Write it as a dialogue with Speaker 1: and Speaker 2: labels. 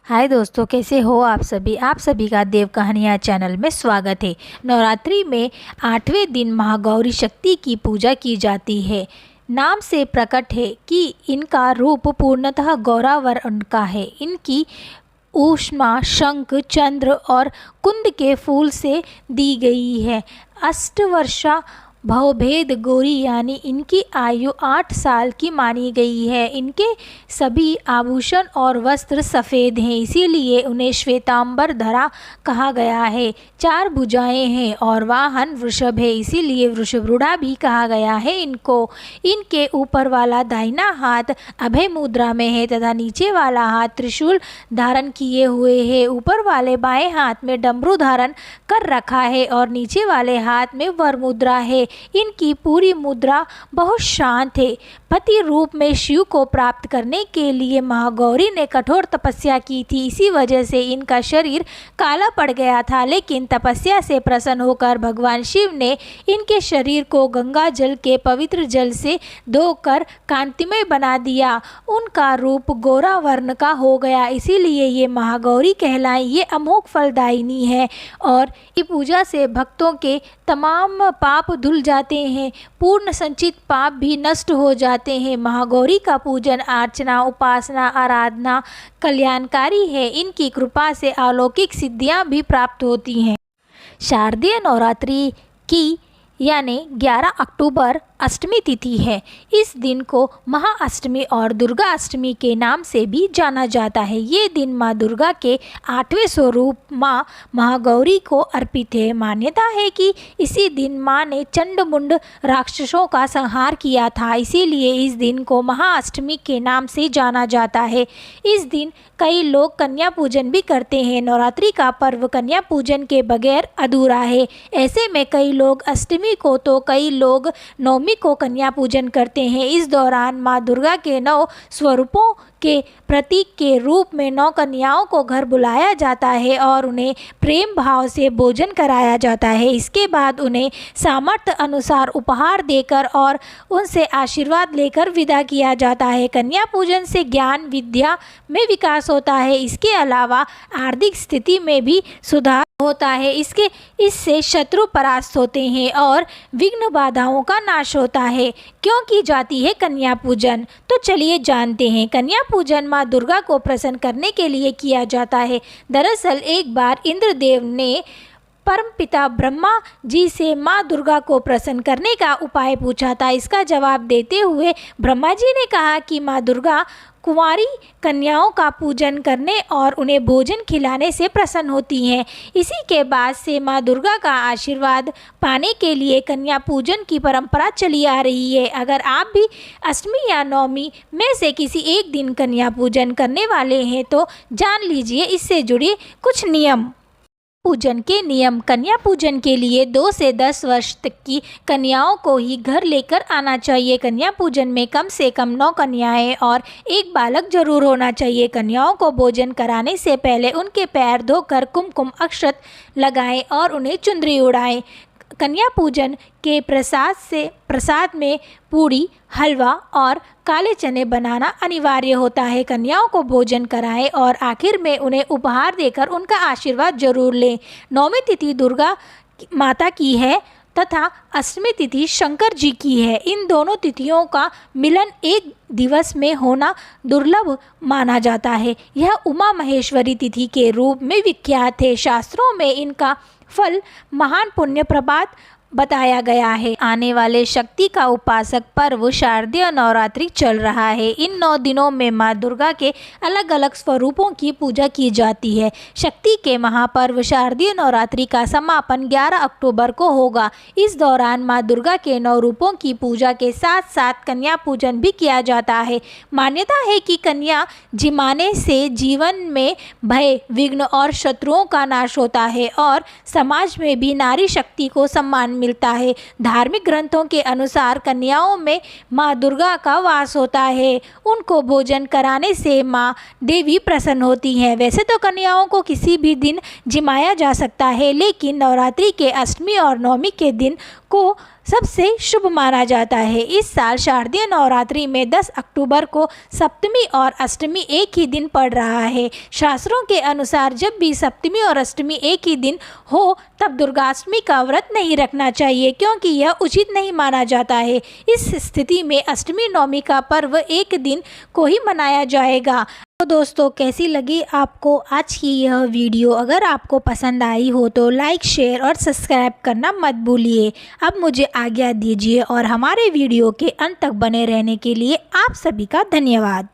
Speaker 1: हाय दोस्तों, कैसे हो आप सभी का देव कहानियाँ चैनल में स्वागत है। नवरात्रि में 8वें दिन महागौरी शक्ति की पूजा की जाती है। नाम से प्रकट है कि इनका रूप पूर्णतः गौरावर्ण का है। इनकी ऊष्मा शंख, चंद्र और कुंद के फूल से दी गई है। अष्टवर्षा भवभेद गौरी यानी इनकी आयु 8 साल की मानी गई है। इनके सभी आभूषण और वस्त्र सफ़ेद हैं, इसीलिए उन्हें श्वेतांबर धरा कहा गया है। 4 भुजाएं हैं और वाहन वृषभ है, इसीलिए वृषभरूढ़ा भी कहा गया है इनको। इनके ऊपर वाला दाहिना हाथ अभय मुद्रा में है तथा नीचे वाला हाथ त्रिशूल धारण किए हुए है। ऊपर वाले बाएं हाथ में डमरू धारण कर रखा है और नीचे वाले हाथ में वर मुद्रा है। इनकी पूरी मुद्रा बहुत शांत है। पति रूप में शिव को प्राप्त करने के लिए महागौरी ने कठोर तपस्या की थी, इसी वजह से इनका शरीर काला पड़ गया था। लेकिन तपस्या से प्रसन्न होकर भगवान शिव ने इनके शरीर को गंगा जल के पवित्र जल से धोकर कांतिमय बना दिया। उनका रूप गोरा वर्ण का हो गया, इसीलिए ये महागौरी कहलाई। ये अमोघ फलदायिनी है और इस पूजा से भक्तों के तमाम पाप धुल जाते हैं, पूर्ण संचित पाप भी नष्ट हो जाते हैं। महागौरी का पूजन अर्चना, उपासना, आराधना कल्याणकारी है। इनकी कृपा से अलौकिक सिद्धियां भी प्राप्त होती हैं। शारदीय नवरात्रि की यानी 11 अक्टूबर अष्टमी तिथि है। इस दिन को महाअष्टमी और दुर्गा अष्टमी के नाम से भी जाना जाता है। ये दिन माँ दुर्गा के 8वें स्वरूप माँ महागौरी को अर्पित है। मान्यता है कि इसी दिन माँ ने चंड-मुंड राक्षसों का संहार किया था, इसीलिए इस दिन को महाअष्टमी के नाम से जाना जाता है। इस दिन कई लोग कन्या पूजन भी करते हैं। नवरात्रि का पर्व कन्या पूजन के बगैर अधूरा है। ऐसे में कई लोग अष्टमी को तो कई लोग नवमी को कन्या पूजन करते हैं। इस दौरान माँ दुर्गा के 9 स्वरूपों के प्रतीक के रूप में 9 कन्याओं को घर बुलाया जाता है और उन्हें प्रेम भाव से भोजन कराया जाता है। इसके बाद उन्हें सामर्थ्य अनुसार उपहार देकर और उनसे आशीर्वाद लेकर विदा किया जाता है। कन्या पूजन से ज्ञान विद्या में विकास होता है। इसके अलावा आर्थिक स्थिति में भी सुधार होता है। इससे शत्रु परास्त होते हैं और विघ्न बाधाओं का नाश होता है। क्यों की जाती है कन्या पूजन, तो चलिए जानते हैं। कन्या पूजन माँ दुर्गा को प्रसन्न करने के लिए किया जाता है। दरअसल एक बार इंद्रदेव ने परमपिता ब्रह्मा जी से माँ दुर्गा को प्रसन्न करने का उपाय पूछा था। इसका जवाब देते हुए ब्रह्मा जी ने कहा कि माँ दुर्गा कुंवारी कन्याओं का पूजन करने और उन्हें भोजन खिलाने से प्रसन्न होती हैं। इसी के बाद से माँ दुर्गा का आशीर्वाद पाने के लिए कन्या पूजन की परंपरा चली आ रही है। अगर आप भी अष्टमी या नवमी में से किसी एक दिन कन्या पूजन करने वाले हैं तो जान लीजिए इससे जुड़े कुछ नियम। पूजन के नियम। कन्या पूजन के लिए 2 से 10 वर्ष तक की कन्याओं को ही घर लेकर आना चाहिए। कन्या पूजन में कम से कम 9 कन्याएं और 1 बालक जरूर होना चाहिए। कन्याओं को भोजन कराने से पहले उनके पैर धोकर कुमकुम अक्षत लगाएं और उन्हें चुंदरी उड़ाएं। कन्या पूजन के प्रसाद में पूड़ी, हलवा और काले चने बनाना अनिवार्य होता है। कन्याओं को भोजन कराएं और आखिर में उन्हें उपहार देकर उनका आशीर्वाद जरूर लें। नवमी तिथि दुर्गा माता की है तथा अष्टमी तिथि शंकर जी की है। इन दोनों तिथियों का मिलन एक दिवस में होना दुर्लभ माना जाता है। यह उमा महेश्वरी तिथि के रूप में विख्यात है। शास्त्रों में इनका फल महान पुण्य प्रभात बताया गया है। आने वाले शक्ति का उपासक पर्व शारदीय नवरात्रि चल रहा है। इन 9 दिनों में माँ दुर्गा के अलग अलग स्वरूपों की पूजा की जाती है। शक्ति के महापर्व शारदीय नवरात्रि का समापन 11 अक्टूबर को होगा। इस दौरान माँ दुर्गा के 9 रूपों की पूजा के साथ साथ कन्या पूजन भी किया जाता है। मान्यता है कि कन्या जिमाने से जीवन में भय, विघ्न और शत्रुओं का नाश होता है और समाज में भी नारी शक्ति को सम्मान मिलता है। धार्मिक ग्रंथों के अनुसार कन्याओं में माँ दुर्गा का वास होता है। उनको भोजन कराने से माँ देवी प्रसन्न होती हैं। वैसे तो कन्याओं को किसी भी दिन जिमाया जा सकता है, लेकिन नवरात्रि के अष्टमी और नवमी के दिन को सबसे शुभ माना जाता है। इस साल शारदीय नवरात्रि में 10 अक्टूबर को सप्तमी और अष्टमी एक ही दिन पड़ रहा है। शास्त्रों के अनुसार जब भी सप्तमी और अष्टमी एक ही दिन हो तब दुर्गाष्टमी का व्रत नहीं रखना चाहिए, क्योंकि यह उचित नहीं माना जाता है। इस स्थिति में अष्टमी नवमी का पर्व एक दिन को ही मनाया जाएगा। तो दोस्तों, कैसी लगी आपको आज की यह वीडियो? अगर आपको पसंद आई हो तो लाइक, शेयर और सब्सक्राइब करना मत भूलिए। अब मुझे आज्ञा दीजिए और हमारे वीडियो के अंत तक बने रहने के लिए आप सभी का धन्यवाद।